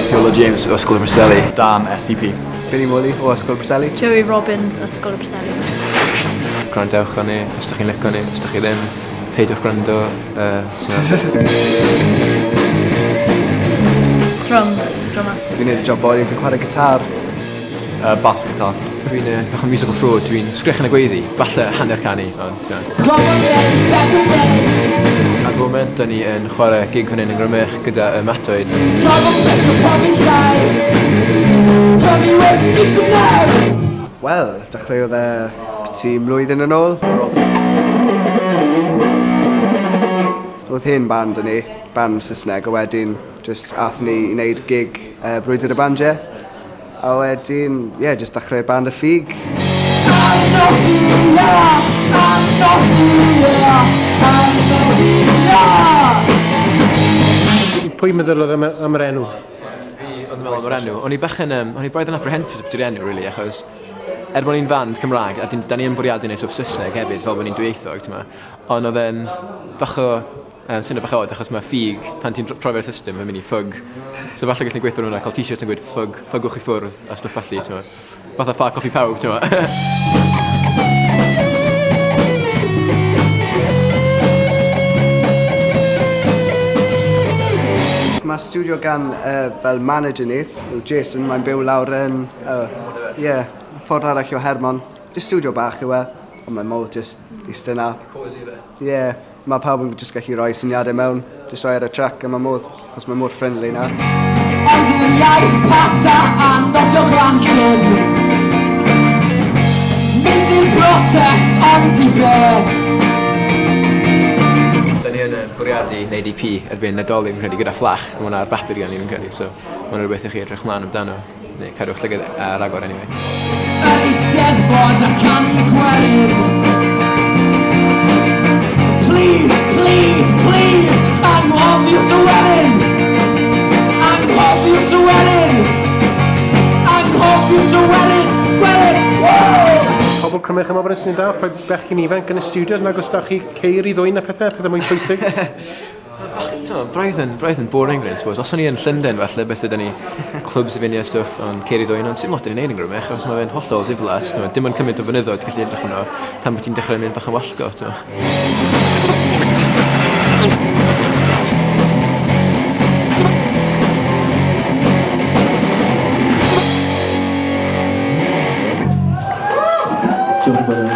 Hywlo James o Ysgol Bryseli. Dan STP. Billy Molly o Ysgol Bryseli. Joey Robbins, Ysgol Bryseli. Gwrandewch o ni, os ydych chi'n licio ni, os ydych chi ddim, peidwch gwrando. Drums, drummer. Fi'n neud y job body, fi'n chwarae gitar. Bass guitar. Dwi'n bach o musical fraud, dwi'n sgrych yn y gweiddi, falle hanner canu, ond ti'n Ar y moment, da ni yn chwarae gig fan hyn yn Grymych gyda y matoed. Wel, dechreuodd ti mlwyddyn yn ôl. Roedd hyn band yn ni, band Saesneg, a wedyn just athyn ni i wneud gig Brwydr y Bandiau. A wedyn, just dechreu'r band Ffug. Pwy meddylodd am yr enw? Fi oedd yn meddwl am yr enw. O'n i braidd yn apprehensive byty'r enw, really, achos bod ni'n fand Cymraeg, a da ni yn bwriadu wneud stwff Saesneg hefyd, fel bod ni'n dwyieithog, ond oedd e'n bach o sy'n bach oed, achos mae Ffug, pan ti'n troi fe'r system, mae'n mynd i Ffug. So falle gallwn ni gweithio hwnna, cael t-shirt yn gweud Ffug, ffygwch i ffwrdd, a stwff falli, ti'n ma. Fatha ffa coffi pawb, ti'n ma. Mae studio gan fel manager ni, yw Jason, mae'n byw lawr yn, ffordd arall o Hermon. Just studio bach yw ond mae'n modd just eistedd na. Cozy fe. Mae pawb yn just gallu rhoi syniadau mewn, just rhoi ar y track, a mae modd, achos mae mor friendly na. Ond i'r iaith pata a nofio glanllyn, mynd i'r brotest ond i be. Da ni yn bwriadu wneud EP erbyn Nadolig, fi'n credu, gyda fflach, a hwnna ar bapur gan ni, fi'n credu, so hwnna'n rhywbeth i chi edrych mlaen amdano, neu cadwch lygad ar agor, anyway. Yr Eisteddfod a canu gwerin, please, please, please, anghofiwch dy werin! Anghofiwch dy werin! Anghofiwch dy werin! Gwerin! Pobl Grymych yn meddwl bod yn syniad da, rhoi bechgyn ifanc yn y studio, nag os da chi ceir i ddwyn a pethau mwy pwysig? Braidd yn boring, I suppose. Os o'n i yn Llundain, falle, beth ydyn ni clwbs i fyny a stwff, ond ceir i ddwyn, ond sy'n lot yn ei wneud yn Grymych, achos mae fe'n hollol ddiflas, dim ond cymryd o fynyddoedd gallu edrych hwnnw, tan bod ti'n dechrau mynd bach yn wallgo. Diolch yn fawr iawn.